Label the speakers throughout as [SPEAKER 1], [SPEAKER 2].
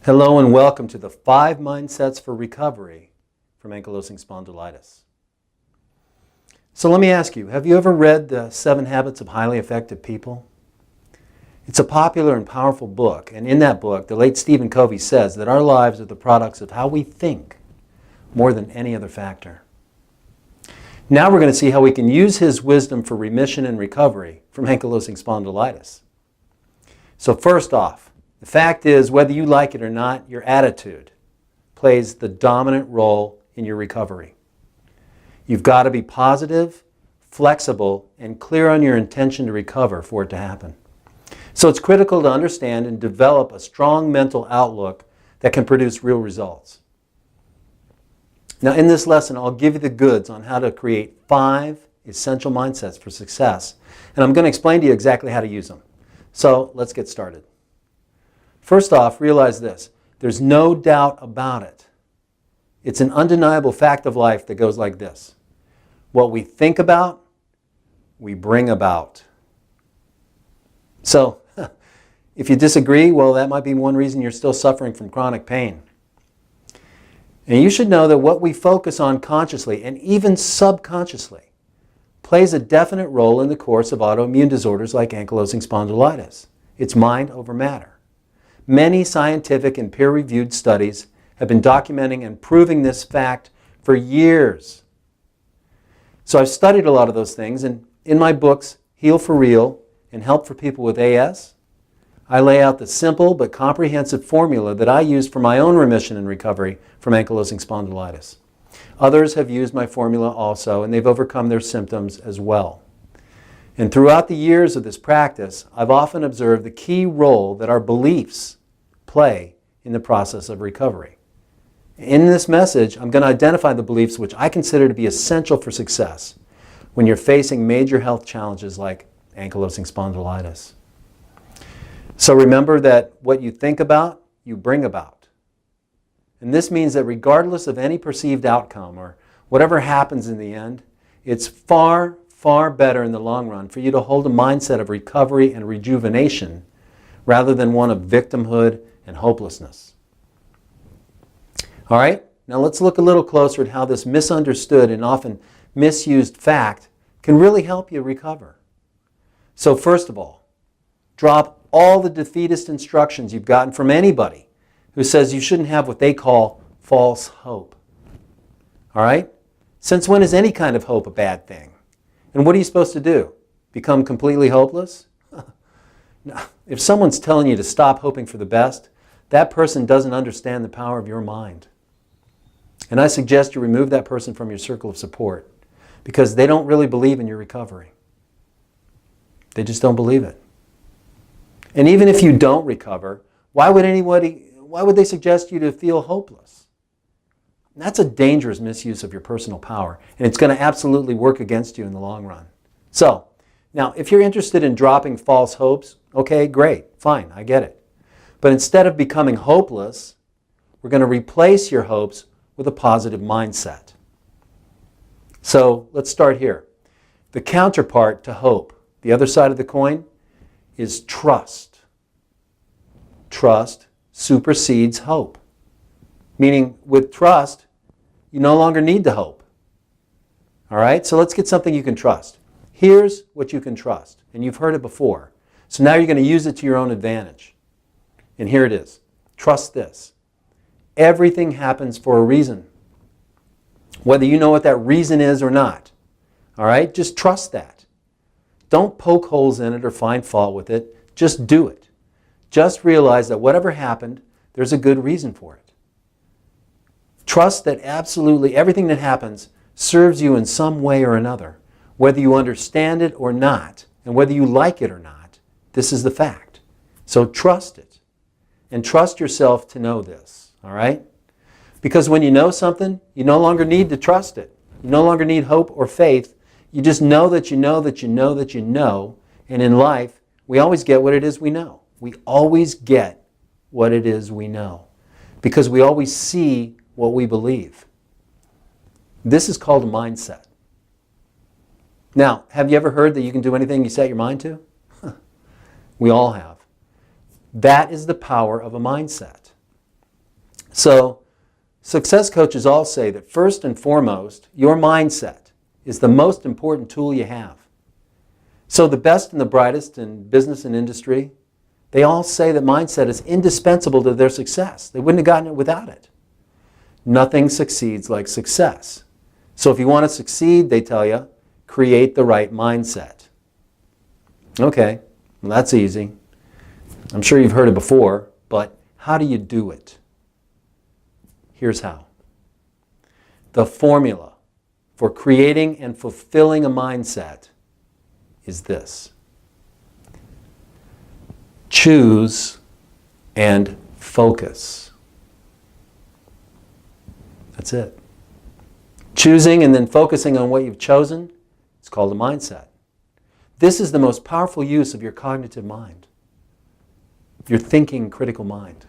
[SPEAKER 1] Hello and welcome to the 5 Mindsets for Recovery from Ankylosing Spondylitis. So let me ask you, have you ever read the 7 Habits of Highly Effective People? It's a popular and powerful book, and in that book, the late Stephen Covey says that our lives are the products of how we think more than any other factor. Now we're going to see how we can use his wisdom for remission and recovery from ankylosing spondylitis. So first off, the fact is, whether you like it or not, your attitude plays the dominant role in your recovery. You've got to be positive, flexible, and clear on your intention to recover for it to happen. So it's critical to understand and develop a strong mental outlook that can produce real results. Now in this lesson, I'll give you the goods on how to create 5 essential mindsets for success, and I'm going to explain to you exactly how to use them. So let's get started. First off, realize this. There's no doubt about it. It's an undeniable fact of life that goes like this. What we think about, we bring about. So, if you disagree, well, that might be one reason you're still suffering from chronic pain. And you should know that what we focus on consciously and even subconsciously plays a definite role in the course of autoimmune disorders like ankylosing spondylitis. It's mind over matter. Many scientific and peer-reviewed studies have been documenting and proving this fact for years. So I've studied a lot of those things, and in my books, Heal for Real and Help for People with AS, I lay out the simple but comprehensive formula that I used for my own remission and recovery from ankylosing spondylitis. Others have used my formula also, and they've overcome their symptoms as well. And throughout the years of this practice, I've often observed the key role that our beliefs play in the process of recovery. In this message, I'm going to identify the beliefs which I consider to be essential for success when you're facing major health challenges like ankylosing spondylitis. So remember that what you think about, you bring about. And this means that regardless of any perceived outcome or whatever happens in the end, it's far, far better in the long run for you to hold a mindset of recovery and rejuvenation rather than one of victimhood and hopelessness. All right, now let's look a little closer at how this misunderstood and often misused fact can really help you recover. So first of all, drop all the defeatist instructions you've gotten from anybody who says you shouldn't have what they call false hope. All right? Since when is any kind of hope a bad thing? And what are you supposed to do? Become completely hopeless? No. If someone's telling you to stop hoping for the best, that person doesn't understand the power of your mind. And I suggest you remove that person from your circle of support because they don't really believe in your recovery. They just don't believe it. And even if you don't recover, why would they suggest you to feel hopeless? That's a dangerous misuse of your personal power, and it's going to absolutely work against you in the long run. So, now if you're interested in dropping false hopes, okay, great, fine, I get it. But instead of becoming hopeless, we're going to replace your hopes with a positive mindset. So, let's start here. The counterpart to hope, the other side of the coin, is trust. Trust supersedes hope. Meaning, with trust, you no longer need to hope. All right? So let's get something you can trust. Here's what you can trust. And you've heard it before. So now you're going to use it to your own advantage. And here it is. Trust this. Everything happens for a reason. Whether you know what that reason is or not. All right? Just trust that. Don't poke holes in it or find fault with it. Just do it. Just realize that whatever happened, there's a good reason for it. Trust that absolutely everything that happens serves you in some way or another. Whether you understand it or not, and whether you like it or not, this is the fact. So trust it. And trust yourself to know this. All right? Because when you know something, you no longer need to trust it. You no longer need hope or faith. You just know that you know that you know that you know. And in life, we always get what it is we know. We always get what it is we know. Because we always see what we believe. This is called a mindset. Now, have you ever heard that you can do anything you set your mind to? We all have. That is the power of a mindset. So success coaches all say that first and foremost, your mindset is the most important tool you have. So the best and the brightest in business and industry, they all say that mindset is indispensable to their success. They wouldn't have gotten it without it. Nothing succeeds like success. So if you want to succeed, they tell you, create the right mindset. Okay, well, that's easy. I'm sure you've heard it before, but how do you do it? Here's how. The formula for creating and fulfilling a mindset is this. Choose and focus. That's it. Choosing and then focusing on what you've chosen is called a mindset. This is the most powerful use of your cognitive mind, your thinking critical mind.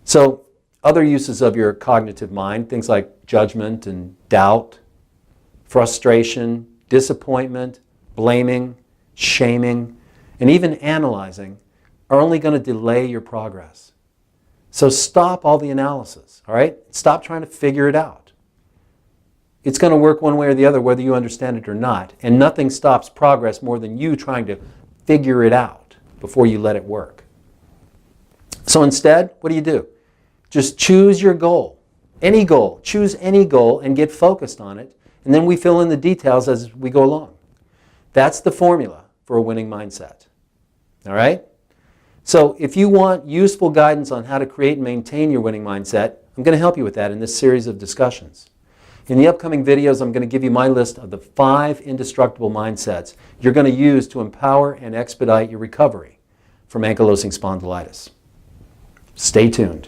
[SPEAKER 1] So other uses of your cognitive mind, things like judgment and doubt, frustration, disappointment, blaming, shaming, and even analyzing, are only going to delay your progress. So stop all the analysis, all right? Stop trying to figure it out. It's going to work one way or the other, whether you understand it or not, and nothing stops progress more than you trying to figure it out before you let it work. So instead, what do? Just choose your goal, any goal. Choose any goal and get focused on it, and then we fill in the details as we go along. That's the formula for a winning mindset. All right? So if you want useful guidance on how to create and maintain your winning mindset, I'm going to help you with that in this series of discussions. In the upcoming videos, I'm going to give you my list of the 5 indestructible mindsets you're going to use to empower and expedite your recovery from ankylosing spondylitis. Stay tuned.